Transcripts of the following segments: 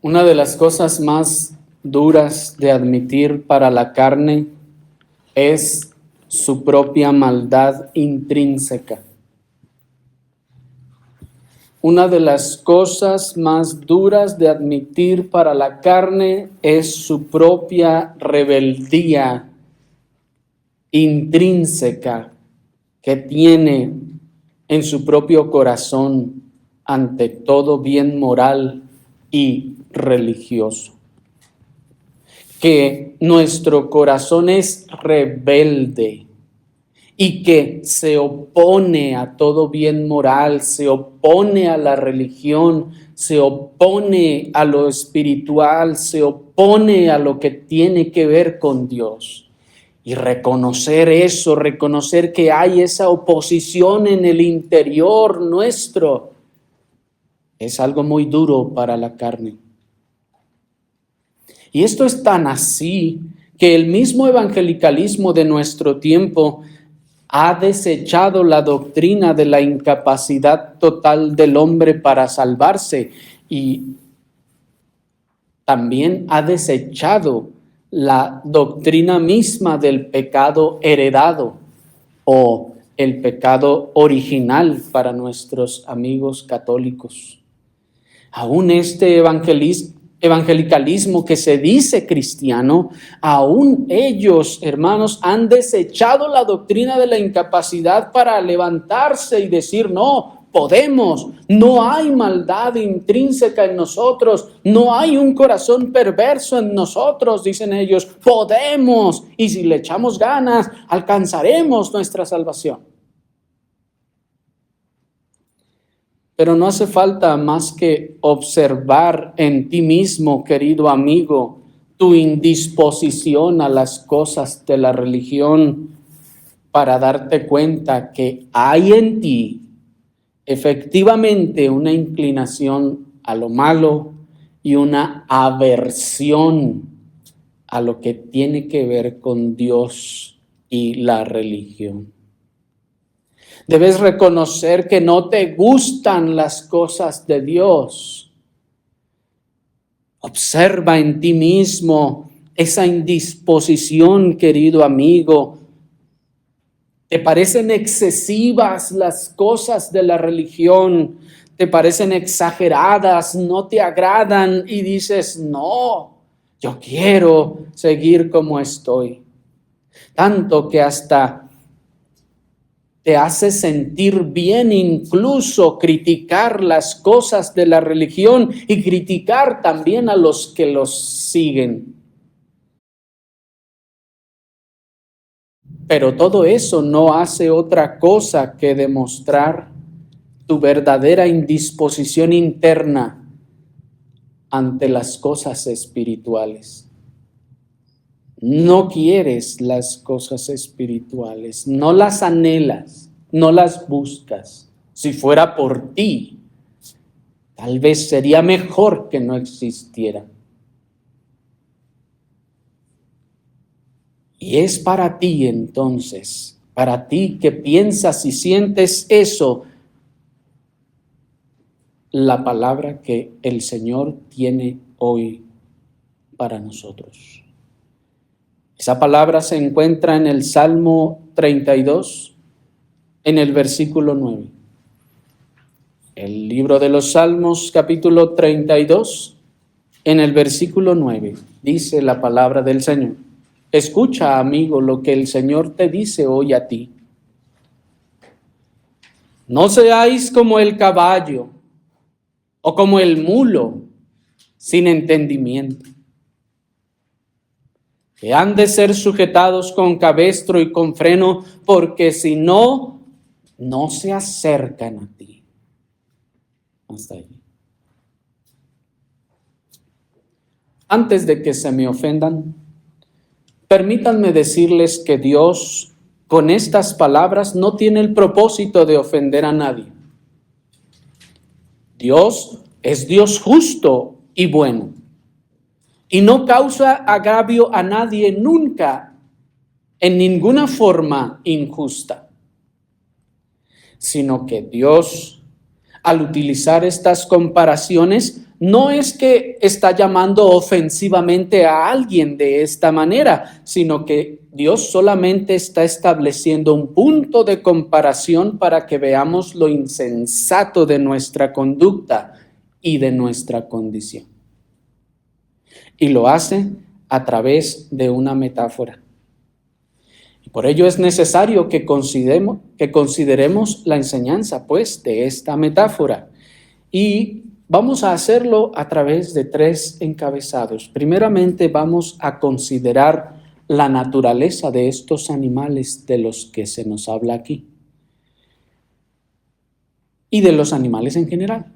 Una de las cosas más duras de admitir para la carne es su propia maldad intrínseca. Una de las cosas más duras de admitir para la carne es su propia rebeldía intrínseca que tiene en su propio corazón ante todo bien moral y religioso. Que nuestro corazón es rebelde y que se opone a todo bien moral, se opone a la religión, se opone a lo espiritual, se opone a lo que tiene que ver con Dios. Y reconocer eso, reconocer que hay esa oposición en el interior nuestro, es algo muy duro para la carne. Y esto es tan así que el mismo evangelicalismo de nuestro tiempo ha desechado la doctrina de la incapacidad total del hombre para salvarse y también ha desechado la doctrina misma del pecado heredado o el pecado original para nuestros amigos católicos. Aún este evangelicalismo que se dice cristiano, aún ellos, hermanos, han desechado la doctrina de la incapacidad para levantarse y decir, no, podemos, no hay maldad intrínseca en nosotros, no hay un corazón perverso en nosotros, dicen ellos, podemos, y si le echamos ganas, alcanzaremos nuestra salvación. Pero no hace falta más que observar en ti mismo, querido amigo, tu indisposición a las cosas de la religión para darte cuenta que hay en ti efectivamente una inclinación a lo malo y una aversión a lo que tiene que ver con Dios y la religión. Debes reconocer que no te gustan las cosas de Dios. Observa en ti mismo esa indisposición, querido amigo. ¿Te parecen excesivas las cosas de la religión? ¿Te parecen exageradas? ¿No te agradan? Y dices, no, yo quiero seguir como estoy. Tanto que hasta te hace sentir bien incluso criticar las cosas de la religión y criticar también a los que los siguen. Pero todo eso no hace otra cosa que demostrar tu verdadera indisposición interna ante las cosas espirituales. No quieres las cosas espirituales, no las anhelas, no las buscas. Si fuera por ti, tal vez sería mejor que no existieran. Y es para ti entonces, para ti que piensas y sientes eso, la palabra que el Señor tiene hoy para nosotros. Esa palabra se encuentra en el Salmo 32, en el versículo 9. El libro de los Salmos, capítulo 32, en el versículo 9, dice la palabra del Señor. Escucha, amigo, lo que el Señor te dice hoy a ti. No seáis como el caballo o como el mulo sin entendimiento, que han de ser sujetados con cabestro y con freno, porque si no, no se acercan a ti. Hasta ahí. Antes de que se me ofendan, permítanme decirles que Dios, con estas palabras, no tiene el propósito de ofender a nadie. Dios es Dios justo y bueno. Y no causa agravio a nadie nunca, en ninguna forma injusta. Sino que Dios, al utilizar estas comparaciones, no es que está llamando ofensivamente a alguien de esta manera, sino que Dios solamente está estableciendo un punto de comparación para que veamos lo insensato de nuestra conducta y de nuestra condición. Y lo hace a través de una metáfora. Y por ello es necesario que consideremos la enseñanza, pues, de esta metáfora. Y vamos a hacerlo a través de 3 encabezados. Primeramente, vamos a considerar la naturaleza de estos animales de los que se nos habla aquí y de los animales en general.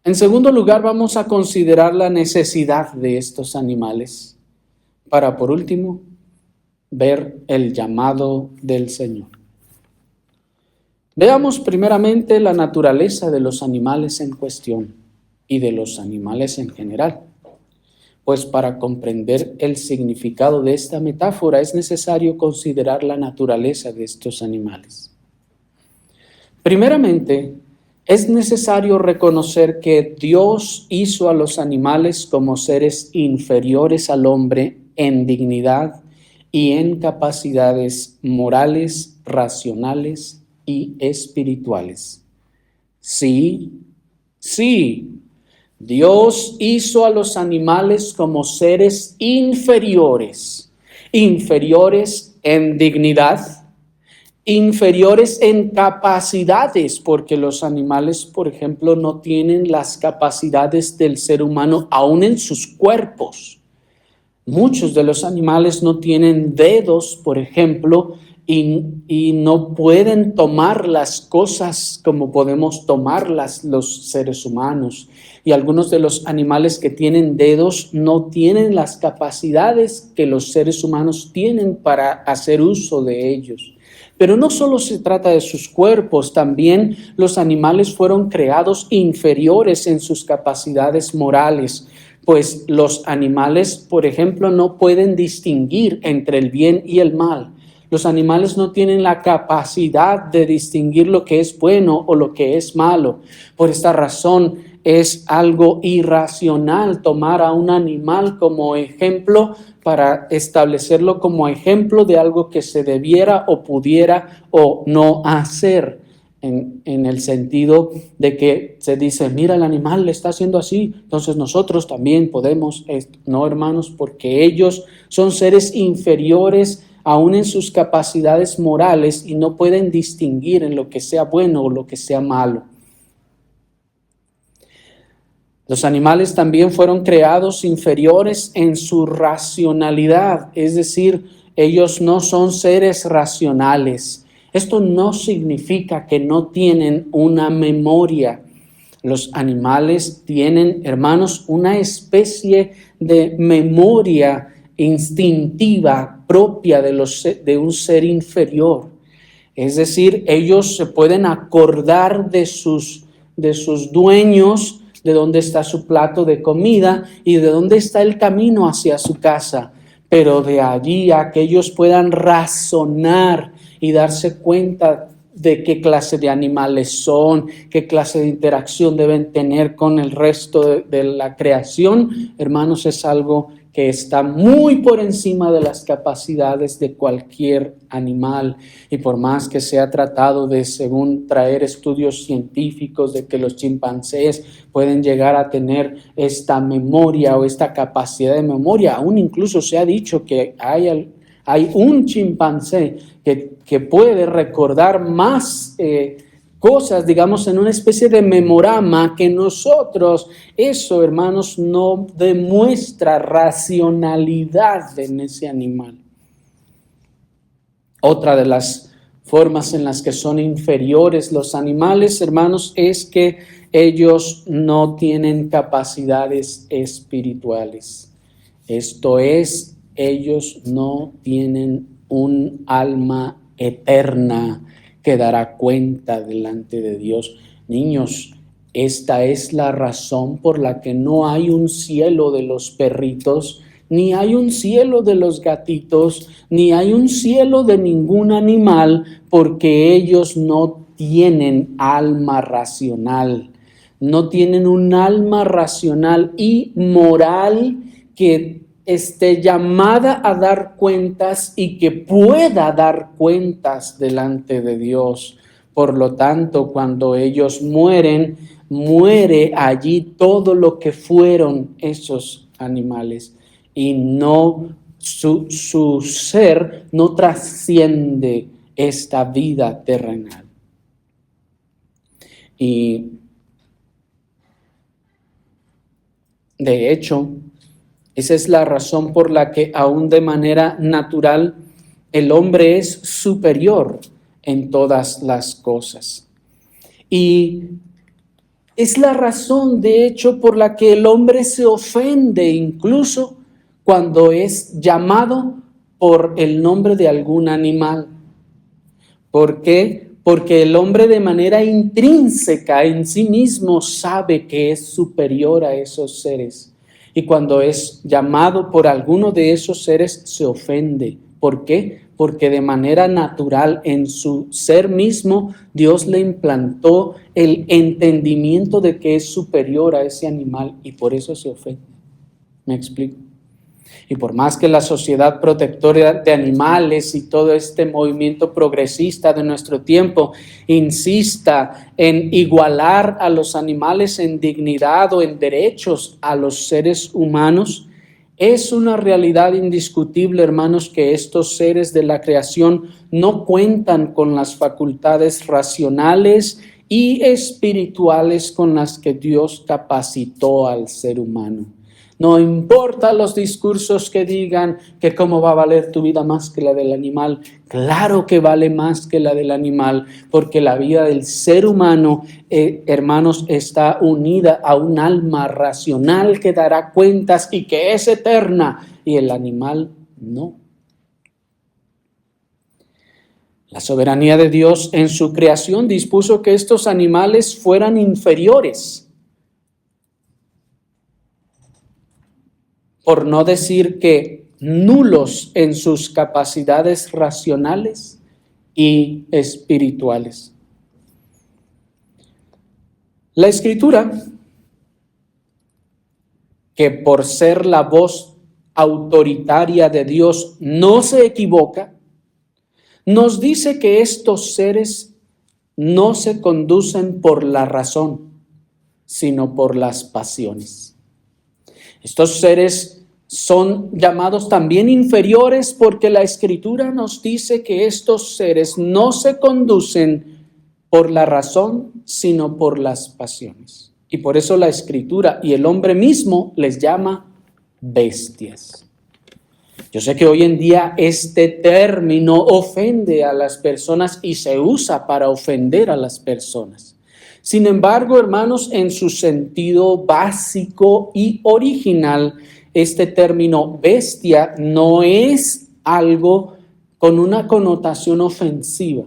En segundo lugar, vamos a considerar la necesidad de estos animales para, por último, ver el llamado del Señor. Veamos primeramente la naturaleza de los animales en cuestión y de los animales en general. Pues para comprender el significado de esta metáfora es necesario considerar la naturaleza de estos animales. Primeramente, es necesario reconocer que Dios hizo a los animales como seres inferiores al hombre en dignidad y en capacidades morales, racionales y espirituales. Sí, Dios hizo a los animales como seres inferiores en dignidad, inferiores en capacidades, porque los animales, por ejemplo, no tienen las capacidades del ser humano aún en sus cuerpos. Muchos de los animales no tienen dedos, por ejemplo, y no pueden tomar las cosas como podemos tomarlas los seres humanos. Y algunos de los animales que tienen dedos no tienen las capacidades que los seres humanos tienen para hacer uso de ellos. Pero no solo se trata de sus cuerpos, también los animales fueron creados inferiores en sus capacidades morales. Pues los animales, por ejemplo, no pueden distinguir entre el bien y el mal. Los animales no tienen la capacidad de distinguir lo que es bueno o lo que es malo. Por esta razón es algo irracional tomar a un animal como ejemplo para establecerlo como ejemplo de algo que se debiera o pudiera o no hacer. En el sentido de que se dice, mira, el animal le está haciendo así, entonces nosotros también podemos. No, hermanos, porque ellos son seres inferiores aún en sus capacidades morales y no pueden distinguir en lo que sea bueno o lo que sea malo. Los animales también fueron creados inferiores en su racionalidad, es decir, ellos no son seres racionales. Esto no significa que no tienen una memoria. Los animales tienen, hermanos, una especie de memoria instintiva propia de un ser inferior. Es decir, ellos se pueden acordar de sus dueños, de dónde está su plato de comida y de dónde está el camino hacia su casa. Pero de allí a que ellos puedan razonar y darse cuenta de qué clase de animales son, qué clase de interacción deben tener con el resto de la creación, hermanos, es algo que está muy por encima de las capacidades de cualquier animal. Y por más que se ha tratado de, según traer estudios científicos, de que los chimpancés pueden llegar a tener esta memoria o esta capacidad de memoria, aún incluso se ha dicho que hay un chimpancé que puede recordar más cosas, digamos, en una especie de memorama que nosotros. Eso, hermanos, no demuestra racionalidad en ese animal. Otra de las formas en las que son inferiores los animales, hermanos, es que ellos no tienen capacidades espirituales. Esto es, ellos no tienen un alma eterna que dará cuenta delante de Dios. Niños, esta es la razón por la que no hay un cielo de los perritos, ni hay un cielo de los gatitos, ni hay un cielo de ningún animal, porque ellos no tienen alma racional. no tienen un alma racional y moral que esté llamada a dar cuentas y que pueda dar cuentas delante de Dios. Por lo tanto, cuando ellos mueren, muere allí todo lo que fueron esos animales y no su ser no trasciende esta vida terrenal. Y de hecho, esa es la razón por la que aún de manera natural el hombre es superior en todas las cosas. Y es la razón, de hecho, por la que el hombre se ofende incluso cuando es llamado por el nombre de algún animal. ¿Por qué? Porque el hombre de manera intrínseca en sí mismo sabe que es superior a esos seres. Y cuando es llamado por alguno de esos seres, se ofende. ¿Por qué? Porque de manera natural en su ser mismo, Dios le implantó el entendimiento de que es superior a ese animal y por eso se ofende. ¿Me explico? Y por más que la sociedad protectora de animales y todo este movimiento progresista de nuestro tiempo insista en igualar a los animales en dignidad o en derechos a los seres humanos, es una realidad indiscutible, hermanos, que estos seres de la creación no cuentan con las facultades racionales y espirituales con las que Dios capacitó al ser humano. No importa los discursos que digan que cómo va a valer tu vida más que la del animal. Claro que vale más que la del animal, porque la vida del ser humano, hermanos, está unida a un alma racional que dará cuentas y que es eterna, y el animal no. La soberanía de Dios en su creación dispuso que estos animales fueran inferiores, por no decir que nulos en sus capacidades racionales y espirituales. La Escritura, que por ser la voz autoritaria de Dios no se equivoca, nos dice que estos seres no se conducen por la razón, sino por las pasiones. Estos seres son llamados también inferiores porque la Escritura nos dice que estos seres no se conducen por la razón, sino por las pasiones. Y por eso la Escritura y el hombre mismo les llama bestias. Yo sé que hoy en día este término ofende a las personas y se usa para ofender a las personas. Sin embargo, hermanos, en su sentido básico y original, este término bestia no es algo con una connotación ofensiva.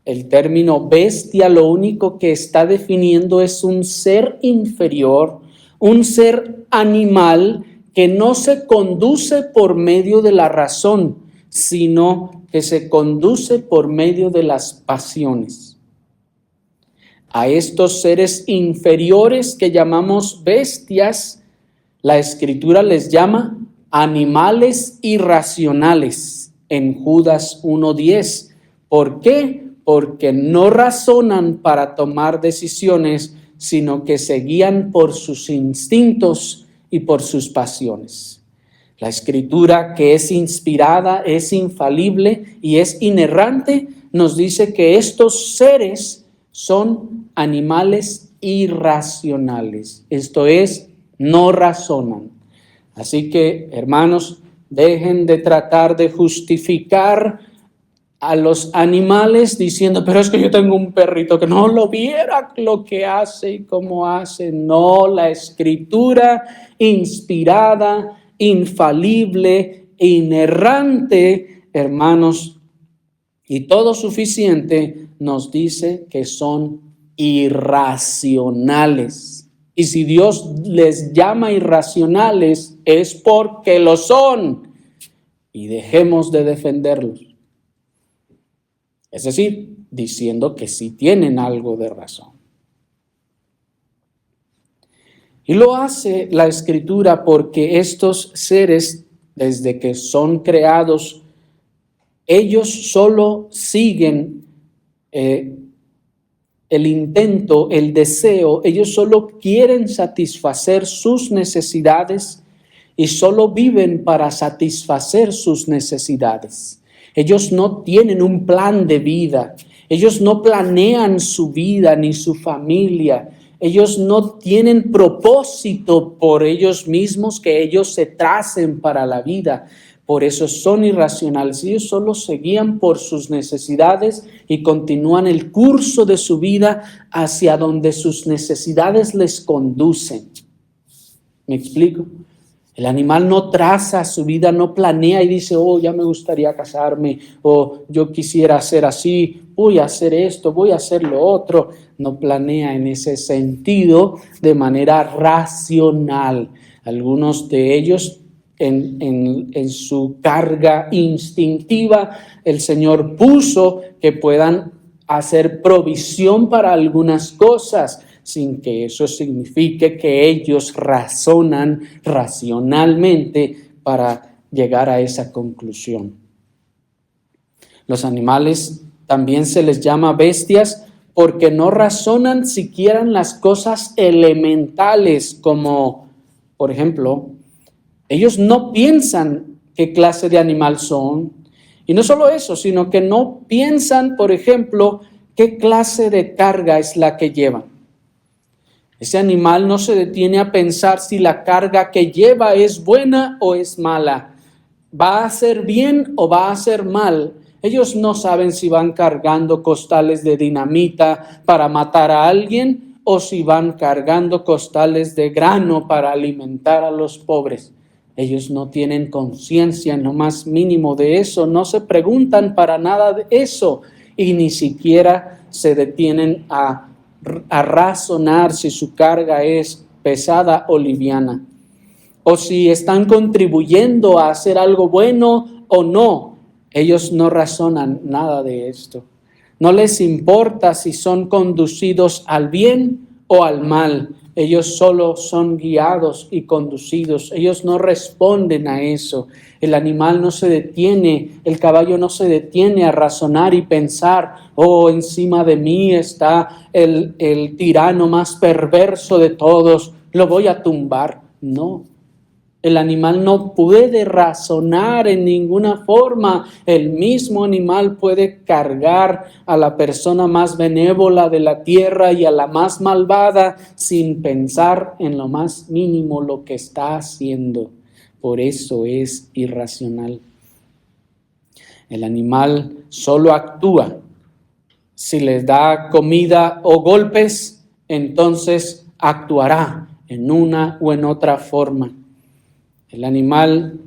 El término bestia lo único que está definiendo es un ser inferior, un ser animal que no se conduce por medio de la razón, sino que se conduce por medio de las pasiones. A estos seres inferiores que llamamos bestias, la Escritura les llama animales irracionales en Judas 1:10. ¿Por qué? Porque no razonan para tomar decisiones, sino que se guían por sus instintos y por sus pasiones. La Escritura, que es inspirada, es infalible y es inerrante, nos dice que estos seres son animales irracionales. Esto es, no razonan. Así que, hermanos, dejen de tratar de justificar a los animales diciendo, pero es que yo tengo un perrito que no lo viera lo que hace y cómo hace. No, la Escritura inspirada, infalible, inerrante, hermanos, y todo suficiente, nos dice que son irracionales. Y si Dios les llama irracionales, es porque lo son. Y dejemos de defenderlos. Es decir, diciendo que sí tienen algo de razón. Y lo hace la Escritura porque estos seres, desde que son creados, ellos solo siguen el intento, el deseo, ellos solo quieren satisfacer sus necesidades y solo viven para satisfacer sus necesidades. Ellos no tienen un plan de vida, ellos no planean su vida ni su familia, ellos no tienen propósito por ellos mismos que ellos se tracen para la vida. Por eso son irracionales. Ellos solo se guían por sus necesidades y continúan el curso de su vida hacia donde sus necesidades les conducen. ¿Me explico? El animal no traza su vida, no planea y dice, oh, ya me gustaría casarme, o yo quisiera hacer así, voy a hacer esto, voy a hacer lo otro. No planea en ese sentido de manera racional. Algunos de ellos en su carga instintiva, el Señor puso que puedan hacer provisión para algunas cosas, sin que eso signifique que ellos razonan racionalmente para llegar a esa conclusión. Los animales también se les llama bestias porque no razonan siquiera en las cosas elementales, como, por ejemplo, ellos no piensan qué clase de animal son. Y no solo eso, sino que no piensan, por ejemplo, qué clase de carga es la que llevan. Ese animal no se detiene a pensar si la carga que lleva es buena o es mala. ¿Va a hacer bien o va a hacer mal? Ellos no saben si van cargando costales de dinamita para matar a alguien o si van cargando costales de grano para alimentar a los pobres. Ellos no tienen conciencia en lo más mínimo de eso, no se preguntan para nada de eso y ni siquiera se detienen a razonar si su carga es pesada o liviana, o si están contribuyendo a hacer algo bueno o no. Ellos no razonan nada de esto. No les importa si son conducidos al bien o al mal. Ellos solo son guiados y conducidos. Ellos no responden a eso. El animal no se detiene, el caballo no se detiene a razonar y pensar, oh, encima de mí está el tirano más perverso de todos, lo voy a tumbar. No. El animal no puede razonar en ninguna forma. El mismo animal puede cargar a la persona más benévola de la tierra y a la más malvada sin pensar en lo más mínimo lo que está haciendo. Por eso es irracional. El animal solo actúa. Si les da comida o golpes, entonces actuará en una u en otra forma. El animal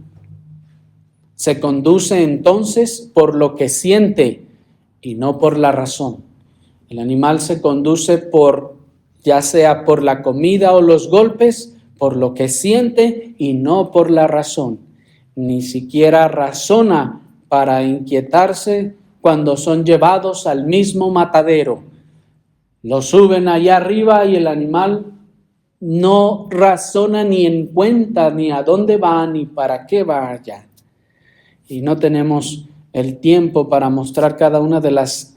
se conduce entonces por lo que siente y no por la razón. El animal se conduce ya sea por la comida o los golpes, por lo que siente y no por la razón. Ni siquiera razona para inquietarse cuando son llevados al mismo matadero. Lo suben allá arriba y el animal no razona ni en cuenta ni a dónde va ni para qué va allá. Y no tenemos el tiempo para mostrar cada una de las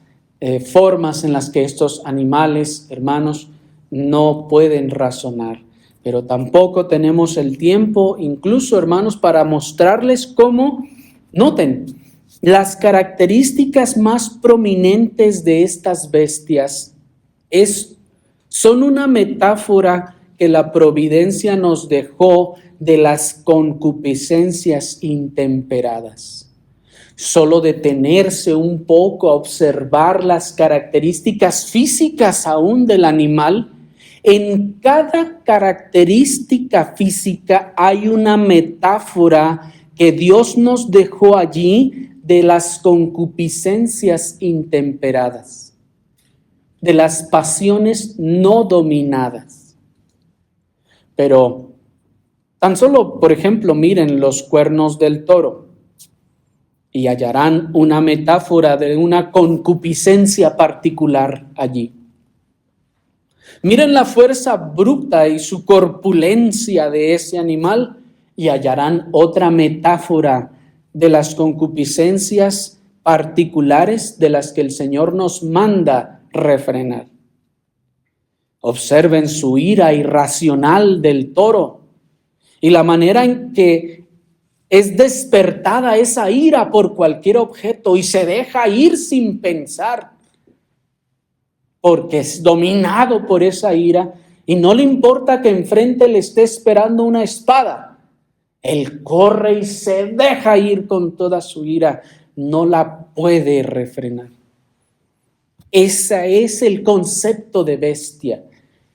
formas en las que estos animales, hermanos, no pueden razonar. Pero tampoco tenemos el tiempo, incluso, hermanos, para mostrarles cómo, noten, las características más prominentes de estas bestias son una metáfora que la providencia nos dejó de las concupiscencias intemperadas. Solo detenerse un poco a observar las características físicas aún del animal. En cada característica física hay una metáfora que Dios nos dejó allí de las concupiscencias intemperadas, de las pasiones no dominadas. Pero tan solo, por ejemplo, miren los cuernos del toro y hallarán una metáfora de una concupiscencia particular allí. Miren la fuerza bruta y su corpulencia de ese animal y hallarán otra metáfora de las concupiscencias particulares de las que el Señor nos manda refrenar. Observen su ira irracional del toro y la manera en que es despertada esa ira por cualquier objeto y se deja ir sin pensar, porque es dominado por esa ira y no le importa que enfrente le esté esperando una espada. Él corre y se deja ir con toda su ira, no la puede refrenar. Ese es el concepto de bestia.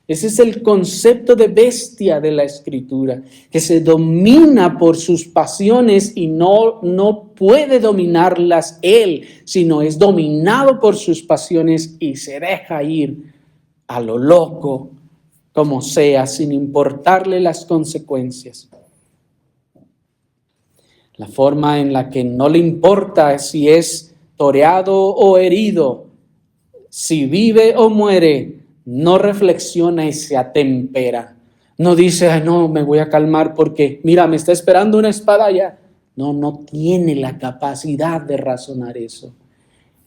Ese es el concepto de bestia de la Escritura, que se domina por sus pasiones y no puede dominarlas él, sino es dominado por sus pasiones y se deja ir a lo loco, como sea, sin importarle las consecuencias. La forma en la que no le importa si es toreado o herido, si vive o muere, no reflexiona y se atempera. No dice, ay, no, me voy a calmar porque, mira, me está esperando una espada allá. No tiene la capacidad de razonar eso.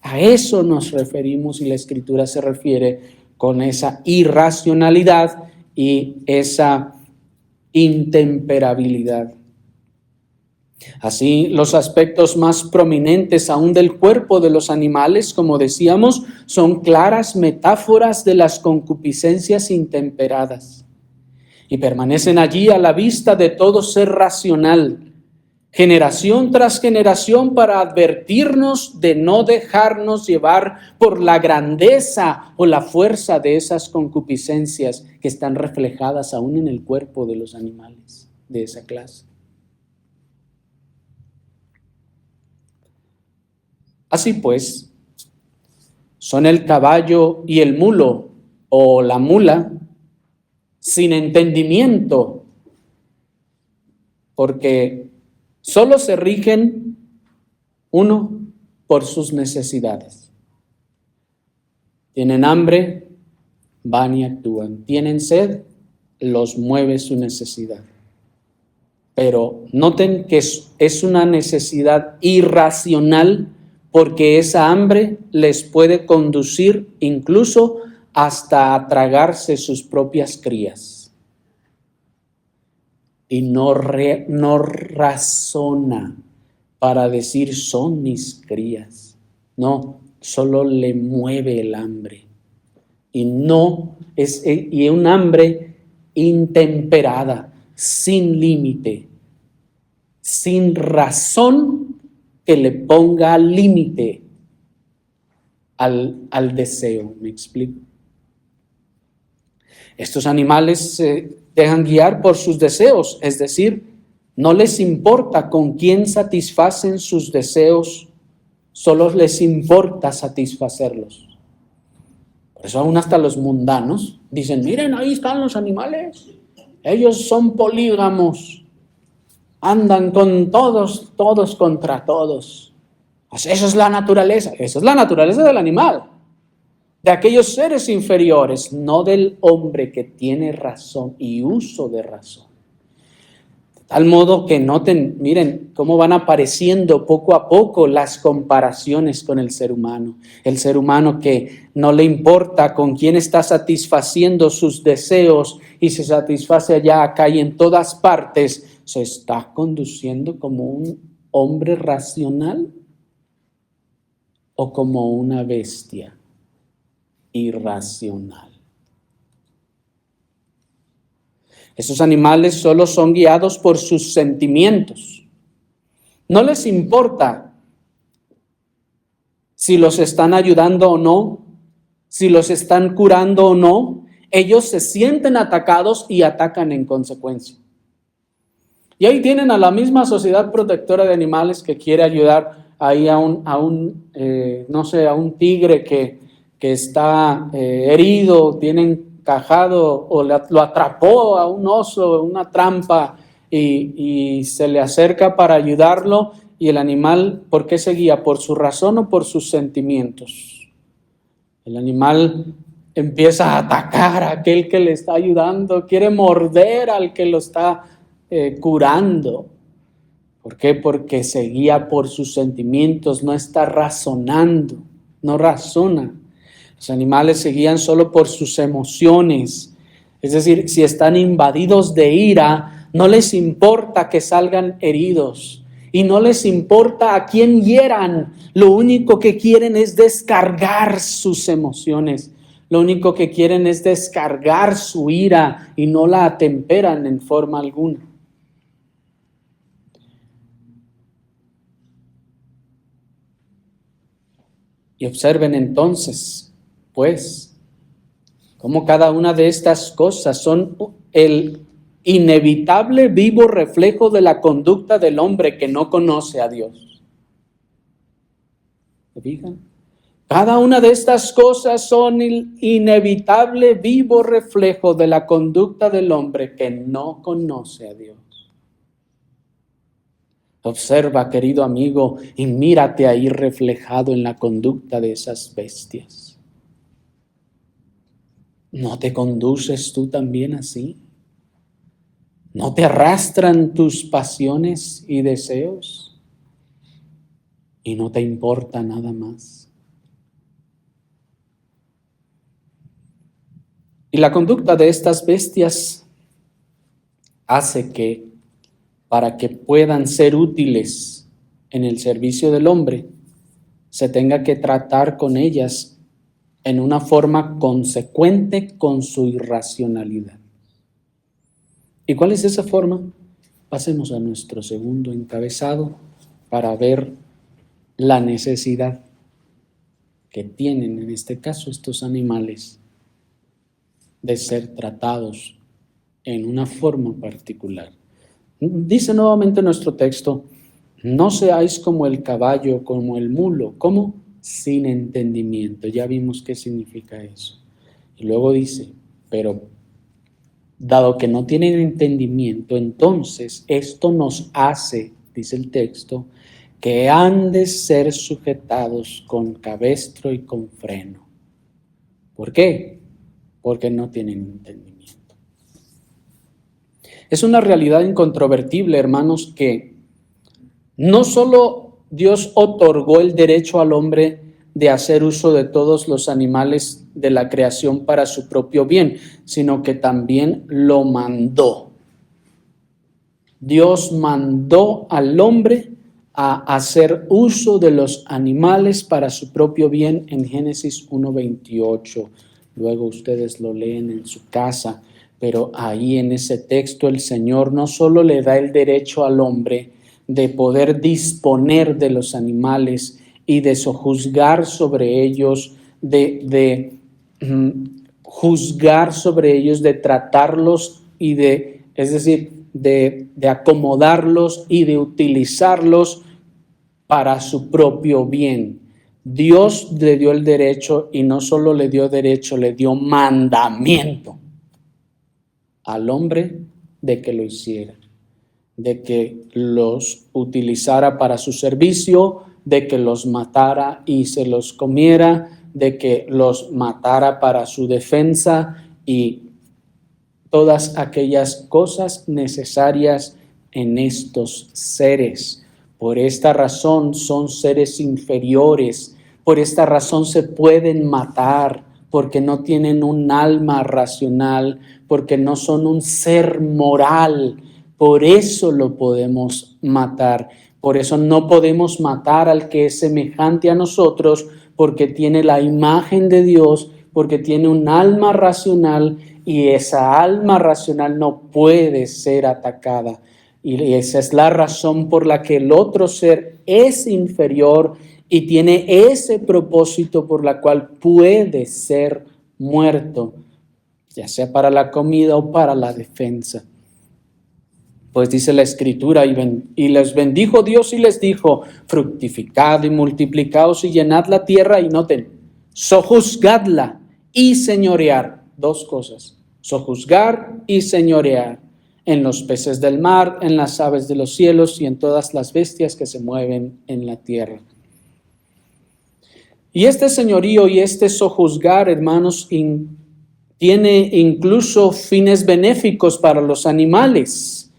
A eso nos referimos y la Escritura se refiere con esa irracionalidad y esa intemperabilidad. Así, los aspectos más prominentes aún del cuerpo de los animales, como decíamos, son claras metáforas de las concupiscencias intemperadas y permanecen allí a la vista de todo ser racional, generación tras generación, para advertirnos de no dejarnos llevar por la grandeza o la fuerza de esas concupiscencias que están reflejadas aún en el cuerpo de los animales de esa clase. Así pues, son el caballo y el mulo o la mula sin entendimiento, porque solo se rigen, uno, por sus necesidades. Tienen hambre, van y actúan. Tienen sed, los mueve su necesidad. Pero noten que es una necesidad irracional, porque esa hambre les puede conducir incluso hasta a tragarse sus propias crías. Y no razona para decir son mis crías. No, solo le mueve el hambre. Y un hambre intemperada, sin límite, sin razón que le ponga límite al deseo. ¿Me explico? Estos animales se dejan guiar por sus deseos, es decir, no les importa con quién satisfacen sus deseos, solo les importa satisfacerlos. Por eso aún hasta los mundanos dicen, miren, ahí están los animales, ellos son polígamos, andan con todos contra todos. Pues eso es la naturaleza del animal, de aquellos seres inferiores, no del hombre que tiene razón y uso de razón. De tal modo que noten, miren cómo van apareciendo poco a poco las comparaciones con el ser humano. El ser humano que no le importa con quién está satisfaciendo sus deseos y se satisface allá, acá y en todas partes, se está conduciendo como un hombre racional o como una bestia irracional. Esos animales solo son guiados por sus sentimientos. No les importa si los están ayudando o no, si los están curando o no. Ellos se sienten atacados y atacan en consecuencia. Y ahí tienen a la misma Sociedad Protectora de Animales que quiere ayudar ahí a un tigre que está herido, tiene encajado o lo atrapó a un oso, una trampa y se le acerca para ayudarlo, y el animal, ¿por qué se guía? ¿Por su razón o por sus sentimientos? El animal empieza a atacar a aquel que le está ayudando, quiere morder al que lo está curando. ¿Por qué? Porque se guía por sus sentimientos, no está razonando, no razona. Los animales se guían solo por sus emociones. Es decir, si están invadidos de ira, no les importa que salgan heridos y no les importa a quién hieran. Lo único que quieren es descargar sus emociones. Lo único que quieren es descargar su ira y no la atemperan en forma alguna. Y observen entonces, pues, cómo cada una de estas cosas son el inevitable vivo reflejo de la conducta del hombre que no conoce a Dios. ¿Se fijan? Cada una de estas cosas son el inevitable vivo reflejo de la conducta del hombre que no conoce a Dios. Observa, querido amigo, y mírate ahí reflejado en la conducta de esas bestias. ¿No te conduces tú también así? ¿No te arrastran tus pasiones y deseos? ¿Y no te importa nada más? Y la conducta de estas bestias hace que, para que puedan ser útiles en el servicio del hombre, se tenga que tratar con ellas en una forma consecuente con su irracionalidad. ¿Y cuál es esa forma? Pasemos a nuestro segundo encabezado para ver la necesidad que tienen en este caso estos animales de ser tratados en una forma particular. Dice nuevamente nuestro texto, no seáis como el caballo, como el mulo. ¿Cómo? Sin entendimiento. Ya vimos qué significa eso. Y luego dice, pero dado que no tienen entendimiento, entonces esto nos hace, dice el texto, que han de ser sujetados con cabestro y con freno. ¿Por qué? Porque no tienen entendimiento. Es una realidad incontrovertible, hermanos, que no solo Dios otorgó el derecho al hombre de hacer uso de todos los animales de la creación para su propio bien, sino que también lo mandó. Dios mandó al hombre a hacer uso de los animales para su propio bien en Génesis 1:28. Luego ustedes lo leen en su casa, pero ahí en ese texto el Señor no solo le da el derecho al hombre de poder disponer de los animales y de sojuzgar sobre ellos, de juzgar sobre ellos, de tratarlos y es decir, de acomodarlos y de utilizarlos para su propio bien. Dios le dio el derecho y no solo le dio derecho, le dio mandamiento al hombre de que lo hiciera, de que los utilizara para su servicio, de que los matara y se los comiera, de que los matara para su defensa y todas aquellas cosas necesarias en estos seres. Por esta razón son seres inferiores, por esta razón se pueden matar, porque no tienen un alma racional, porque no son un ser moral. Por eso lo podemos matar. Por eso no podemos matar al que es semejante a nosotros, porque tiene la imagen de Dios, porque tiene un alma racional y esa alma racional no puede ser atacada. Y esa es la razón por la que el otro ser es inferior y tiene ese propósito por la cual puede ser muerto, ya sea para la comida o para la defensa. Pues dice la Escritura, y les bendijo Dios y les dijo, fructificad y multiplicaos y llenad la tierra, y noten, sojuzgadla y señorear. Dos cosas, sojuzgar y señorear en los peces del mar, en las aves de los cielos y en todas las bestias que se mueven en la tierra. Y este señorío y este sojuzgar, hermanos, tiene incluso fines benéficos para los animales.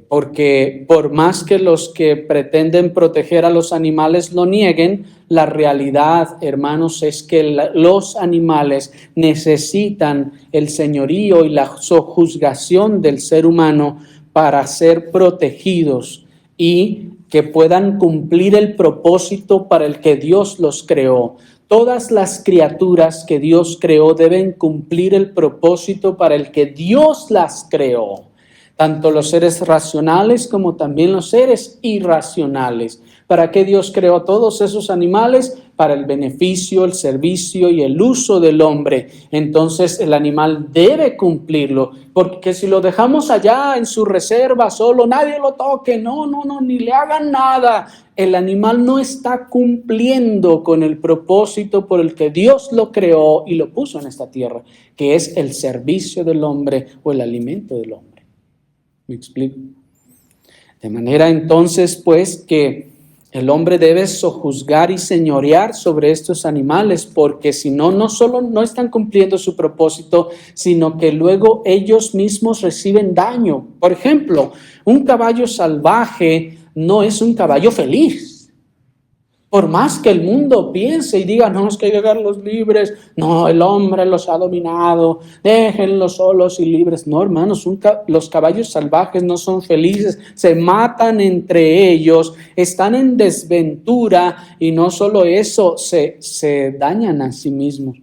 Porque por más que los que pretenden proteger a los animales lo nieguen, la realidad, hermanos, es que los animales necesitan el señorío y la sojuzgación del ser humano para ser protegidos y que puedan cumplir el propósito para el que Dios los creó. Todas las criaturas que Dios creó deben cumplir el propósito para el que Dios las creó. Tanto los seres racionales como también los seres irracionales. ¿Para qué Dios creó todos esos animales? Para el beneficio, el servicio y el uso del hombre. Entonces el animal debe cumplirlo, porque si lo dejamos allá en su reserva solo, nadie lo toque, no, ni le hagan nada. El animal no está cumpliendo con el propósito por el que Dios lo creó y lo puso en esta tierra, que es el servicio del hombre o el alimento del hombre. ¿Me explico? De manera entonces, pues, que el hombre debe sojuzgar y señorear sobre estos animales, porque si no, no solo no están cumpliendo su propósito, sino que luego ellos mismos reciben daño. Por ejemplo, un caballo salvaje no es un caballo feliz. Por más que el mundo piense y diga, no, es que hay que dejarlos libres, no, el hombre los ha dominado, déjenlos solos y libres. No, hermanos, los caballos salvajes no son felices, se matan entre ellos, están en desventura y no solo eso, se dañan a sí mismos.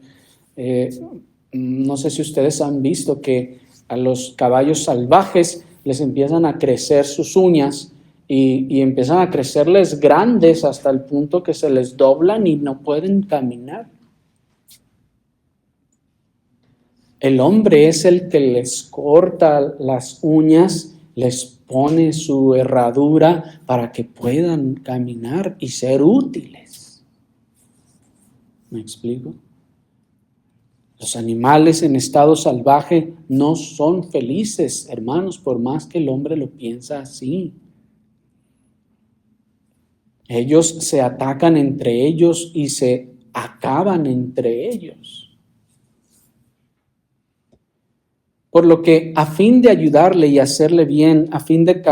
No sé si ustedes han visto que a los caballos salvajes les empiezan a crecer sus uñas, y empiezan a crecerles grandes hasta el punto que se les doblan y no pueden caminar. El hombre es el que les corta las uñas, les pone su herradura para que puedan caminar y ser útiles. ¿Me explico? Los animales en estado salvaje no son felices, hermanos, por más que el hombre lo piensa así. Ellos se atacan entre ellos y se acaban entre ellos. Por lo que a fin de ayudarle y hacerle bien, a fin de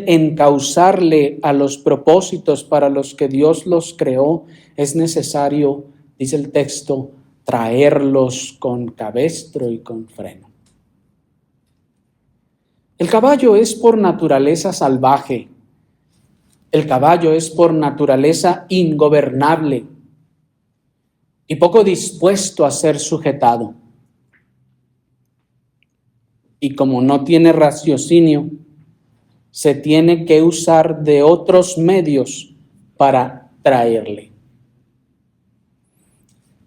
encauzarle a los propósitos para los que Dios los creó, es necesario, dice el texto, traerlos con cabestro y con freno. El caballo es por naturaleza salvaje. El caballo es por naturaleza ingobernable y poco dispuesto a ser sujetado. Y como no tiene raciocinio, se tiene que usar de otros medios para traerle.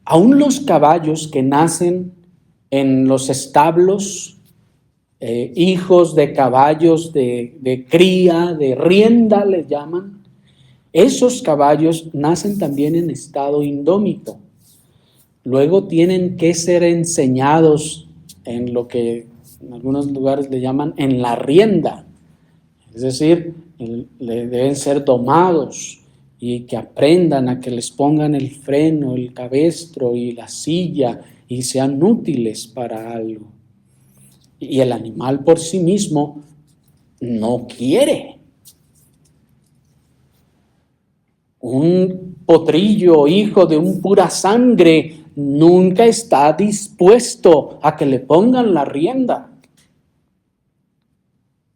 Aún los caballos que nacen en los establos, hijos de caballos de cría, de rienda les llaman, esos caballos nacen también en estado indómito. Luego tienen que ser enseñados en lo que en algunos lugares le llaman en la rienda, es decir, deben ser domados y que aprendan a que les pongan el freno, el cabestro y la silla y sean útiles para algo. Y el animal por sí mismo no quiere. Un potrillo, hijo de un pura sangre, nunca está dispuesto a que le pongan la rienda.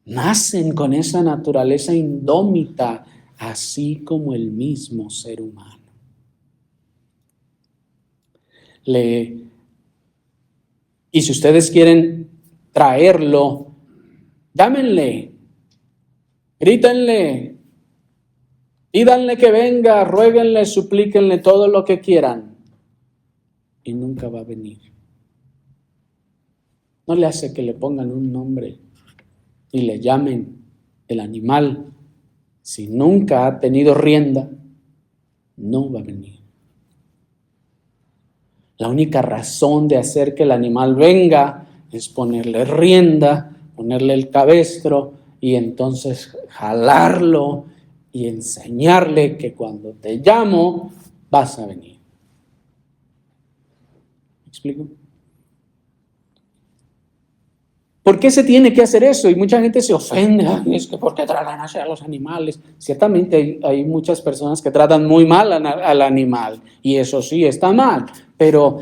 Nacen con esa naturaleza indómita, así como el mismo ser humano. Y si ustedes quieren traerlo, llámenle, grítenle, pídanle que venga, ruéguenle, suplíquenle todo lo que quieran y nunca va a venir. No le hace que le pongan un nombre y le llamen el animal. Si nunca ha tenido rienda, no va a venir. La única razón de hacer que el animal venga es ponerle rienda, ponerle el cabestro y entonces jalarlo y enseñarle que cuando te llamo vas a venir. ¿Me explico? ¿Por qué se tiene que hacer eso? Y mucha gente se ofende. Ay, es que ¿por qué tratan así a los animales? Ciertamente hay muchas personas que tratan muy mal al animal, y eso sí está mal, pero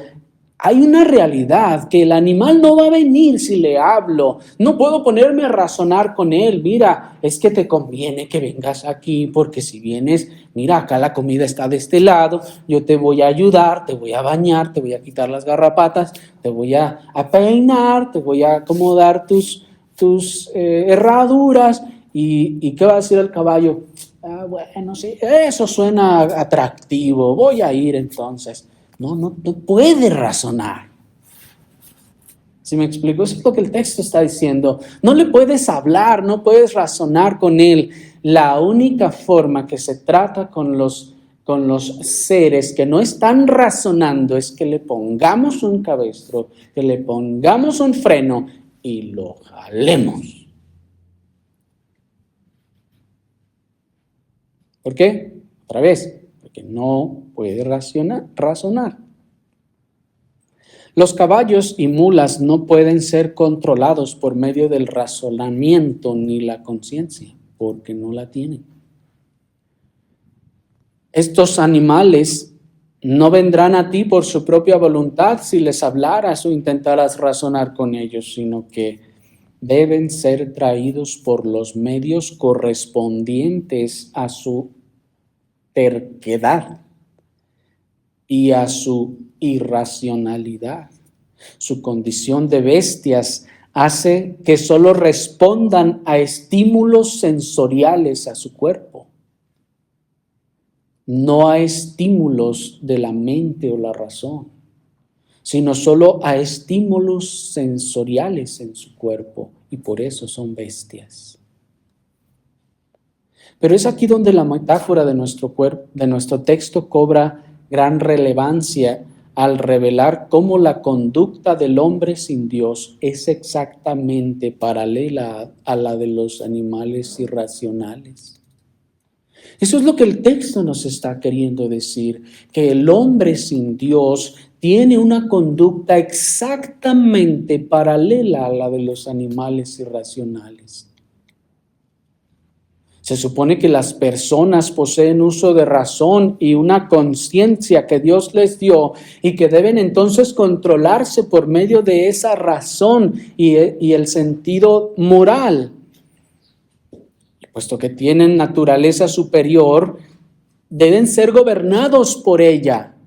hay una realidad que el animal no va a venir si le hablo. No puedo ponerme a razonar con él. Mira, es que te conviene que vengas aquí porque si vienes, mira, acá la comida está de este lado, yo te voy a ayudar, te voy a bañar, te voy a quitar las garrapatas, te voy a peinar, te voy a acomodar tus herraduras. ¿Y qué va a decir el caballo? Bueno, sí, eso suena atractivo, voy a ir entonces. No puede razonar. ¿Sí me explico? Eso es lo que el texto está diciendo. No le puedes hablar, no puedes razonar con él. La única forma que se trata con los seres que no están razonando es que le pongamos un cabestro, que le pongamos un freno y lo jalemos. ¿Por qué? Otra vez, porque no puede razonar. Los caballos y mulas no pueden ser controlados por medio del razonamiento ni la conciencia, porque no la tienen. Estos animales no vendrán a ti por su propia voluntad si les hablaras o intentaras razonar con ellos, sino que deben ser traídos por los medios correspondientes a su terquedad y a su irracionalidad. Su condición de bestias hace que solo respondan a estímulos sensoriales a su cuerpo, no a estímulos de la mente o la razón, sino solo a estímulos sensoriales en su cuerpo, y por eso son bestias. Pero es aquí donde la metáfora de nuestro texto cobra gran relevancia al revelar cómo la conducta del hombre sin Dios es exactamente paralela a la de los animales irracionales. Eso es lo que el texto nos está queriendo decir, que el hombre sin Dios tiene una conducta exactamente paralela a la de los animales irracionales. Se supone que las personas poseen uso de razón y una conciencia que Dios les dio y que deben entonces controlarse por medio de esa razón y el sentido moral. Puesto que tienen naturaleza superior, deben ser gobernados por ella.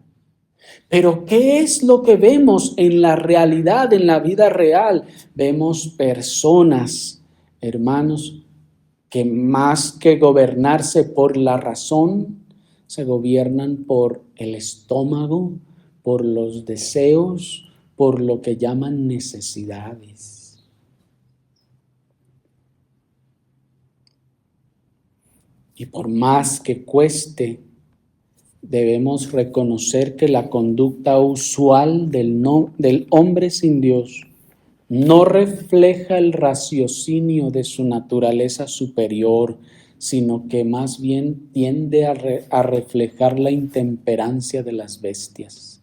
Pero ¿qué es lo que vemos en la realidad, en la vida real? Vemos personas, hermanos, que más que gobernarse por la razón, se gobiernan por el estómago, por los deseos, por lo que llaman necesidades. Y por más que cueste, debemos reconocer que la conducta usual del hombre sin Dios no refleja el raciocinio de su naturaleza superior, sino que más bien tiende a reflejar la intemperancia de las bestias.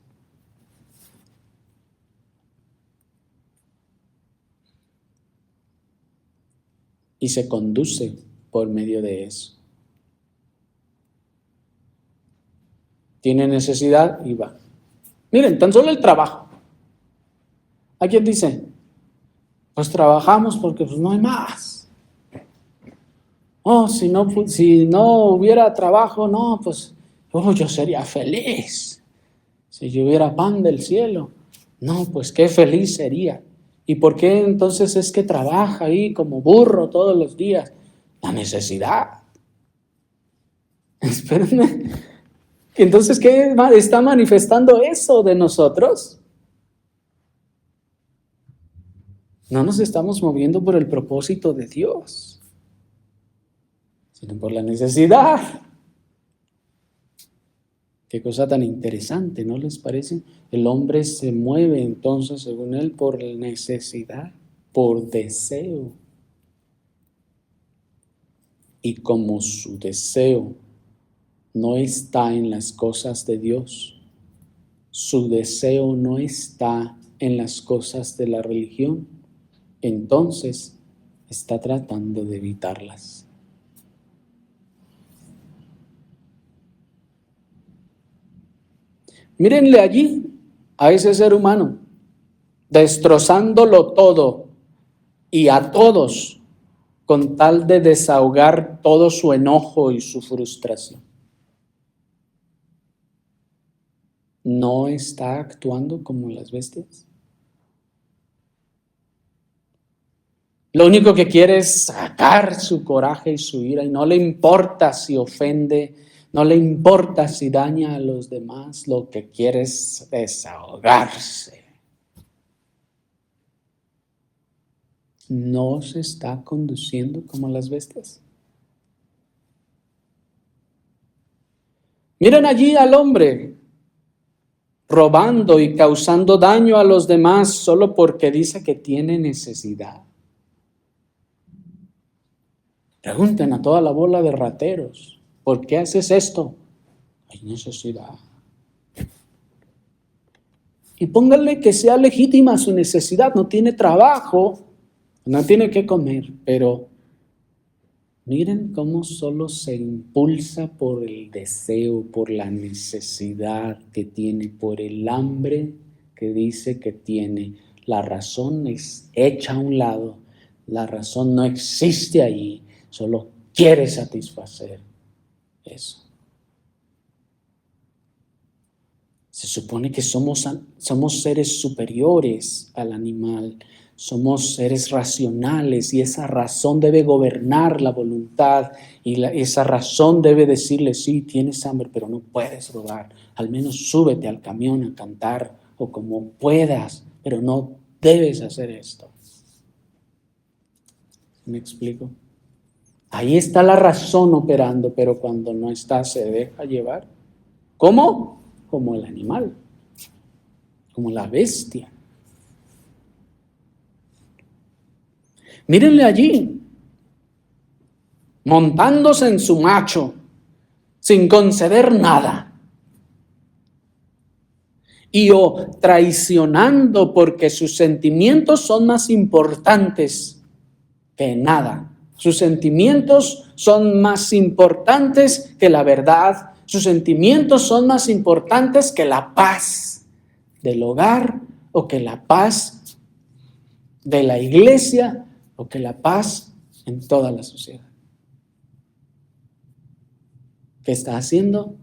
Y se conduce por medio de eso. Tiene necesidad y va. Miren, tan solo el trabajo. ¿A quién dice? Pues trabajamos porque pues no hay más. Oh, si no hubiera trabajo, no, pues yo sería feliz. Si yo hubiera pan del cielo, no, pues qué feliz sería. ¿Y por qué entonces es que trabaja ahí como burro todos los días? La necesidad. Espérenme. Entonces, ¿qué está manifestando eso de nosotros? No nos estamos moviendo por el propósito de Dios, sino por la necesidad. Qué cosa tan interesante, ¿no les parece? El hombre se mueve entonces, según él, por necesidad, por deseo. Y como su deseo no está en las cosas de Dios, su deseo no está en las cosas de la religión, entonces está tratando de evitarlas. Mírenle allí a ese ser humano, destrozándolo todo y a todos con tal de desahogar todo su enojo y su frustración. ¿No está actuando como las bestias? Lo único que quiere es sacar su coraje y su ira y no le importa si ofende, no le importa si daña a los demás, lo que quiere es desahogarse. ¿No se está conduciendo como las bestias? Miren allí al hombre robando y causando daño a los demás solo porque dice que tiene necesidad. Pregunten a toda la bola de rateros, ¿por qué haces esto? Hay necesidad. Y pónganle que sea legítima su necesidad, no tiene trabajo, no tiene que comer, pero miren cómo solo se impulsa por el deseo, por la necesidad que tiene, por el hambre que dice que tiene. La razón es hecha a un lado, la razón no existe allí, solo quiere satisfacer eso. Se supone que somos seres superiores al animal, somos seres racionales y esa razón debe gobernar la voluntad y esa razón debe decirle, sí, tienes hambre, pero no puedes robar, al menos súbete al camión a cantar o como puedas, pero no debes hacer esto. ¿Me explico? Ahí está la razón operando, pero cuando no está se deja llevar. ¿Cómo? Como el animal, como la bestia. Mírenle allí, montándose en su macho, sin conceder nada. Y o traicionando porque sus sentimientos son más importantes que nada. Sus sentimientos son más importantes que la verdad. Sus sentimientos son más importantes que la paz del hogar o que la paz de la iglesia o que la paz en toda la sociedad. ¿Qué está haciendo?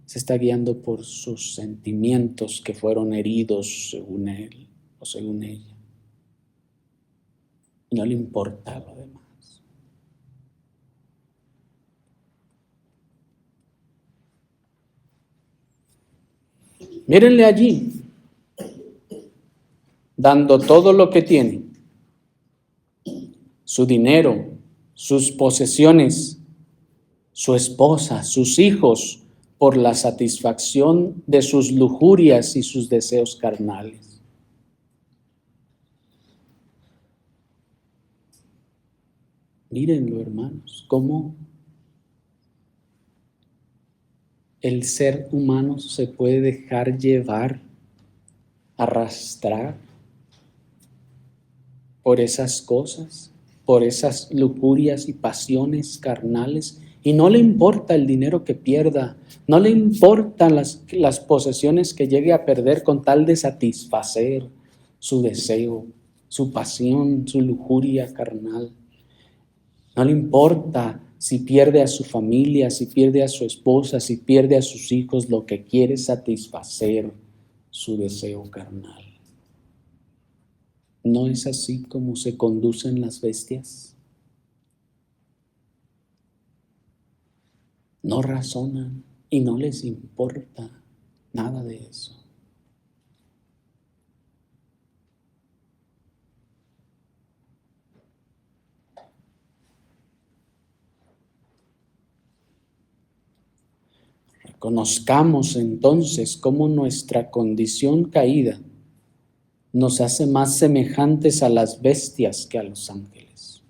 Se está guiando por sus sentimientos que fueron heridos según él o según ella. No le importa lo demás. Mírenle allí, dando todo lo que tiene, su dinero, sus posesiones, su esposa, sus hijos, por la satisfacción de sus lujurias y sus deseos carnales. Mírenlo, hermanos, cómo el ser humano se puede dejar llevar, arrastrar por esas cosas, por esas lujurias y pasiones carnales, y no le importa el dinero que pierda, no le importan las posesiones que llegue a perder con tal de satisfacer su deseo, su pasión, su lujuria carnal. No le importa si pierde a su familia, si pierde a su esposa, si pierde a sus hijos, lo que quiere es satisfacer su deseo carnal. ¿No es así como se conducen las bestias? No razonan y no les importa nada de eso. Reconozcamos entonces cómo nuestra condición caída nos hace más semejantes a las bestias que a los ángeles.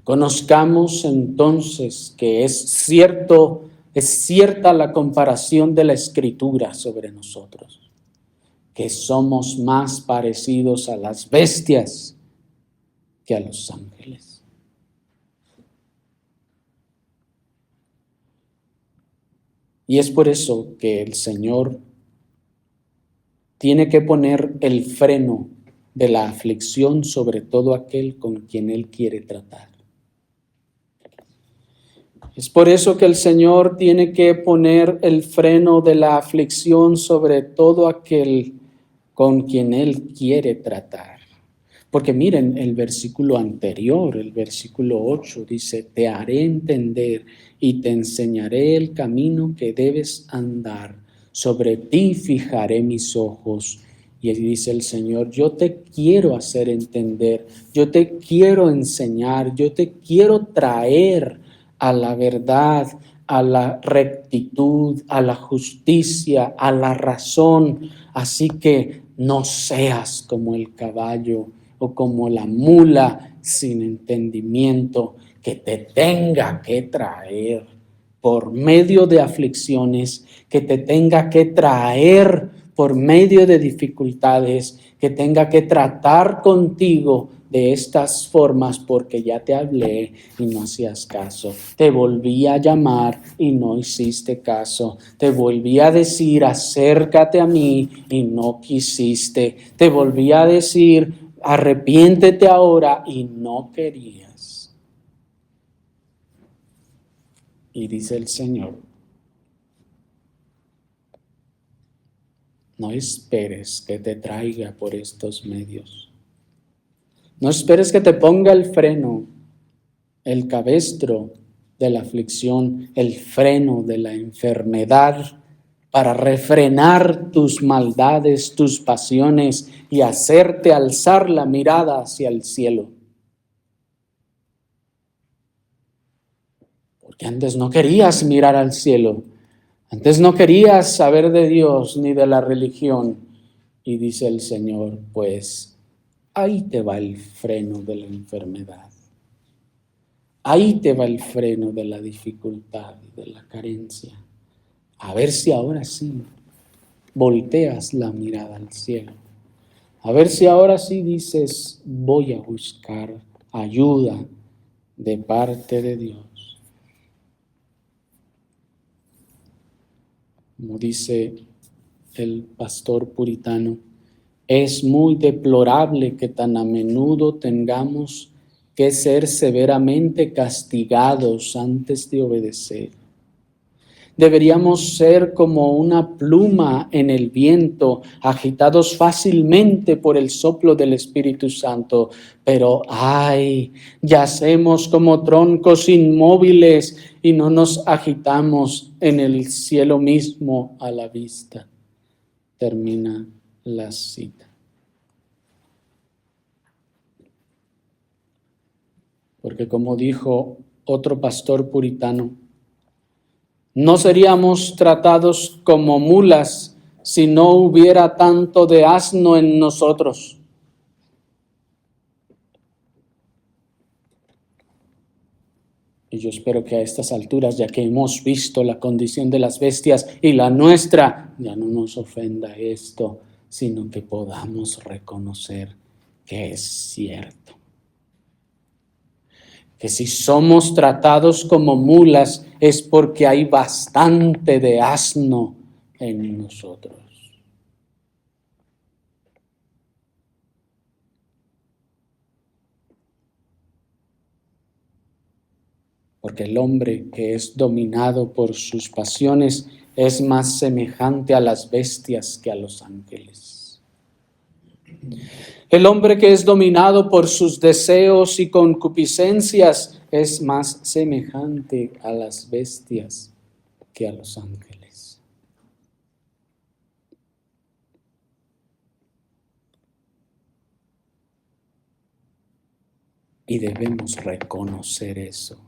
Conozcamos entonces que es cierta la comparación de la Escritura sobre nosotros, que somos más parecidos a las bestias que a los ángeles. Y es por eso que el Señor tiene que poner el freno de la aflicción sobre todo aquel con quien Él quiere tratar. Es por eso que el Señor tiene que poner el freno de la aflicción sobre todo aquel con quien Él quiere tratar. Porque miren el versículo anterior, el versículo 8, dice, te haré entender y te enseñaré el camino que debes andar. Sobre ti fijaré mis ojos. Y ahí dice el Señor, yo te quiero hacer entender, yo te quiero enseñar, yo te quiero traer a la verdad, a la rectitud, a la justicia, a la razón. Así que no seas como el caballo o como la mula sin entendimiento, que te tenga que traer por medio de aflicciones, que te tenga que traer por medio de dificultades, que tenga que tratar contigo de estas formas porque ya te hablé y no hacías caso. Te volví a llamar y no hiciste caso. Te volví a decir, acércate a mí y no quisiste. Te volví a decir, arrepiéntete ahora y no querías. Y dice el Señor, no esperes que te traiga por estos medios. No esperes que te ponga el freno, el cabestro de la aflicción, el freno de la enfermedad para refrenar tus maldades, tus pasiones y hacerte alzar la mirada hacia el cielo. Porque antes no querías mirar al cielo, antes no querías saber de Dios ni de la religión. Y dice el Señor, pues ahí te va el freno de la enfermedad. Ahí te va el freno de la dificultad y de la carencia. A ver si ahora sí volteas la mirada al cielo. A ver si ahora sí dices, voy a buscar ayuda de parte de Dios. Como dice el pastor puritano, es muy deplorable que tan a menudo tengamos que ser severamente castigados antes de obedecer. Deberíamos ser como una pluma en el viento, agitados fácilmente por el soplo del Espíritu Santo. Pero ¡ay! Yacemos como troncos inmóviles y no nos agitamos en el cielo mismo a la vista. Termina la cita. Porque como dijo otro pastor puritano, no seríamos tratados como mulas si no hubiera tanto de asno en nosotros. Y yo espero que a estas alturas, ya que hemos visto la condición de las bestias y la nuestra, ya no nos ofenda esto, sino que podamos reconocer que es cierto. Que si somos tratados como mulas es porque hay bastante de asno en nosotros. Porque el hombre que es dominado por sus pasiones es más semejante a las bestias que a los ángeles. El hombre que es dominado por sus deseos y concupiscencias es más semejante a las bestias que a los ángeles. Y debemos reconocer eso.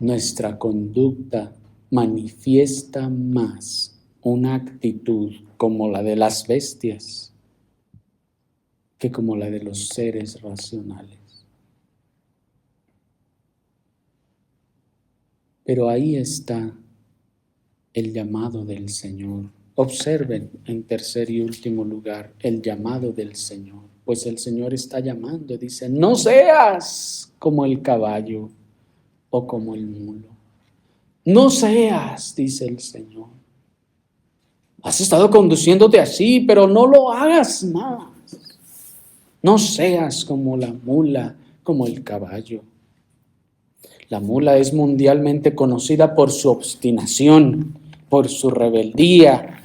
Nuestra conducta manifiesta más una actitud como la de las bestias que como la de los seres racionales. Pero ahí está el llamado del Señor. Observen en tercer y último lugar el llamado del Señor. Pues el Señor está llamando, dice, no seas como el caballo o como el mulo. No seas, dice el Señor. Has estado conduciéndote así, pero no lo hagas más. No seas como la mula, como el caballo. La mula es mundialmente conocida por su obstinación, por su rebeldía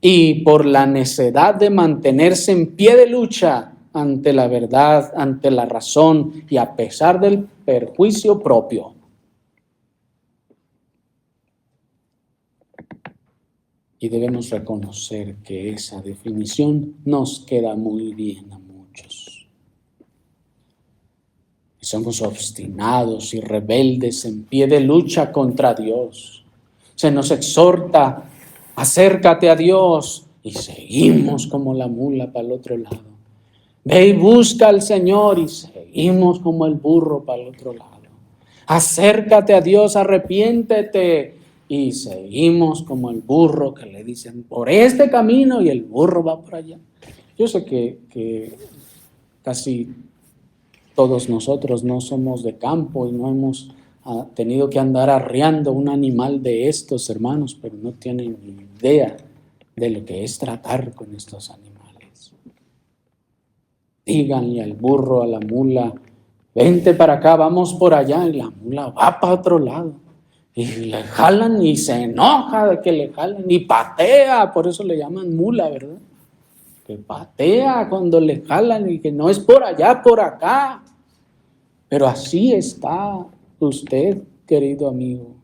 y por la necedad de mantenerse en pie de lucha ante la verdad, ante la razón y a pesar del perjuicio propio. Y debemos reconocer que esa definición nos queda muy bien a muchos. Somos obstinados y rebeldes en pie de lucha contra Dios. Se nos exhorta, acércate a Dios, y seguimos como la mula para el otro lado. Ve y busca al Señor, y seguimos como el burro para el otro lado. Acércate a Dios, arrepiéntete, y seguimos como el burro que le dicen por este camino y el burro va por allá. Yo sé que casi todos nosotros no somos de campo y no hemos tenido que andar arreando un animal de estos, hermanos, pero no tienen ni idea de lo que es tratar con estos animales. Díganle al burro, a la mula, vente para acá, vamos por allá, y la mula va para otro lado. Y le jalan y se enoja de que le jalan y patea, por eso le llaman mula, ¿verdad? Que patea cuando le jalan y que no es por allá, por acá. Pero así está usted, querido amigo.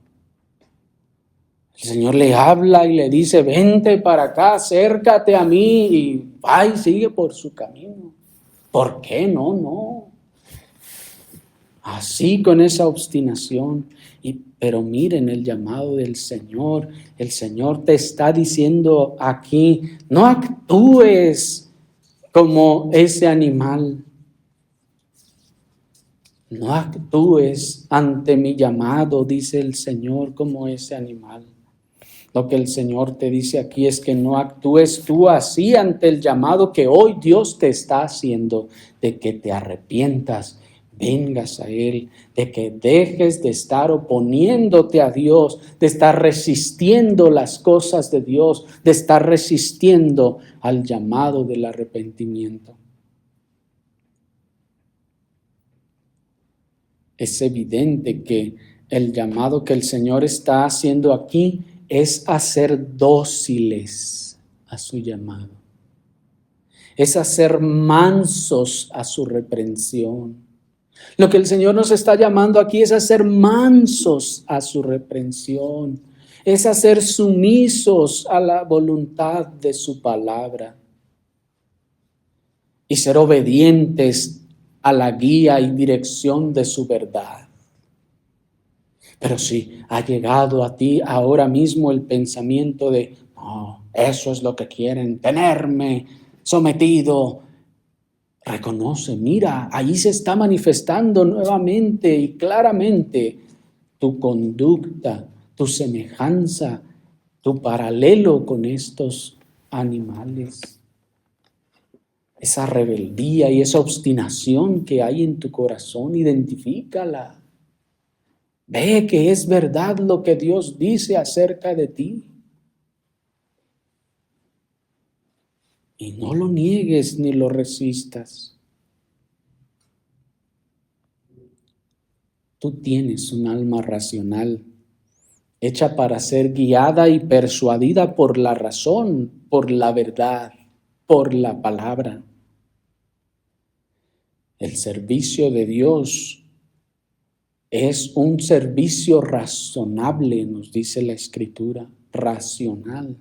El Señor le habla y le dice, vente para acá, acércate a mí, y va y sigue por su camino. ¿Por qué? No. Así con esa obstinación. Pero miren el llamado del Señor. El Señor te está diciendo aquí, no actúes como ese animal. No actúes ante mi llamado, dice el Señor, como ese animal. Lo que el Señor te dice aquí es que no actúes tú así ante el llamado que hoy Dios te está haciendo, de que te arrepientas, vengas a Él, de que dejes de estar oponiéndote a Dios, de estar resistiendo las cosas de Dios, de estar resistiendo al llamado del arrepentimiento. Es evidente que el llamado que el Señor está haciendo aquí es a ser dóciles a su llamado. Es a ser mansos a su reprensión. Lo que el Señor nos está llamando aquí es a ser mansos a su reprensión. Es a ser sumisos a la voluntad de su palabra. Y ser obedientes a la guía y dirección de su verdad. Pero si ha llegado a ti ahora mismo el pensamiento de, no, eso es lo que quieren, tenerme sometido, reconoce, mira, ahí se está manifestando nuevamente y claramente tu conducta, tu semejanza, tu paralelo con estos animales. Esa rebeldía y esa obstinación que hay en tu corazón, identifícala. Ve que es verdad lo que Dios dice acerca de ti. Y no lo niegues ni lo resistas. Tú tienes un alma racional, hecha para ser guiada y persuadida por la razón, por la verdad, por la palabra. El servicio de Dios es un servicio razonable, nos dice la Escritura, racional.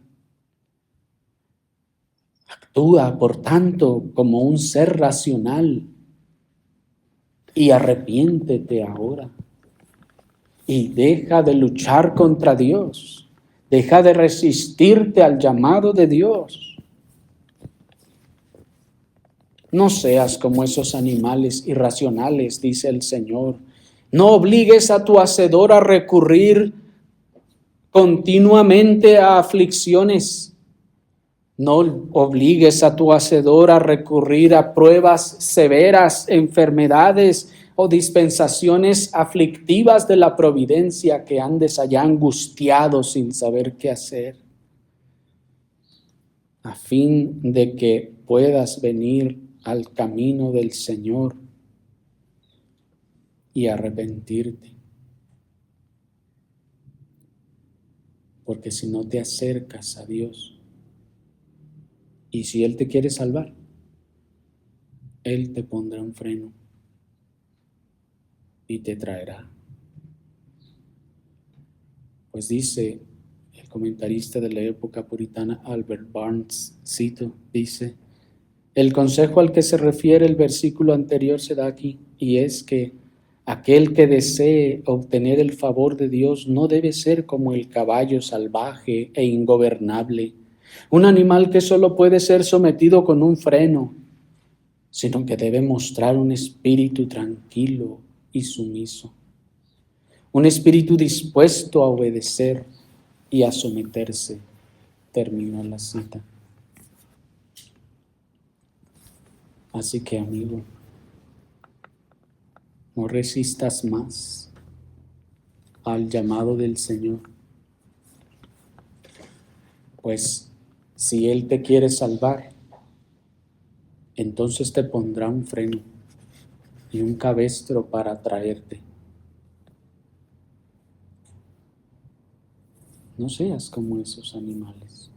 Actúa, por tanto, como un ser racional y arrepiéntete ahora. Y deja de luchar contra Dios. Deja de resistirte al llamado de Dios. No seas como esos animales irracionales, dice el Señor. No obligues a tu hacedor a recurrir continuamente a aflicciones. No obligues a tu hacedor a recurrir a pruebas severas, enfermedades o dispensaciones aflictivas de la providencia, que andes allá angustiado sin saber qué hacer, a fin de que puedas venir al camino del Señor y arrepentirte. Porque si no te acercas a Dios, y si Él te quiere salvar, Él te pondrá un freno y te traerá. Pues dice el comentarista de la época puritana Albert Barnes, cito, dice: el consejo al que se refiere el versículo anterior se da aquí, y es que aquel que desee obtener el favor de Dios no debe ser como el caballo salvaje e ingobernable, un animal que solo puede ser sometido con un freno, sino que debe mostrar un espíritu tranquilo y sumiso, un espíritu dispuesto a obedecer y a someterse. Terminó la cita. Así que, amigo, no resistas más al llamado del Señor, pues si Él te quiere salvar, entonces te pondrá un freno y un cabestro para traerte. No seas como esos animales.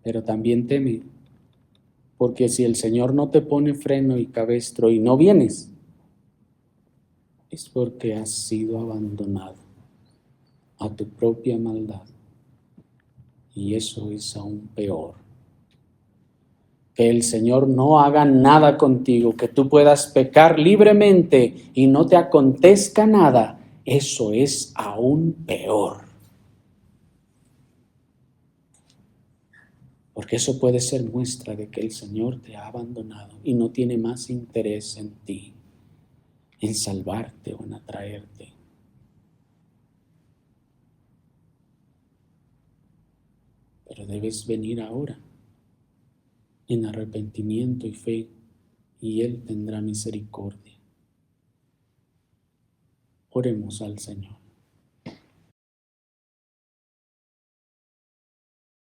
Pero también teme, porque si el Señor no te pone freno y cabestro y no vienes, es porque has sido abandonado a tu propia maldad. Y eso es aún peor. Que el Señor no haga nada contigo, que tú puedas pecar libremente y no te acontezca nada, eso es aún peor. Porque eso puede ser muestra de que el Señor te ha abandonado y no tiene más interés en ti, en salvarte o en atraerte. Pero debes venir ahora en arrepentimiento y fe, y Él tendrá misericordia. Oremos al Señor.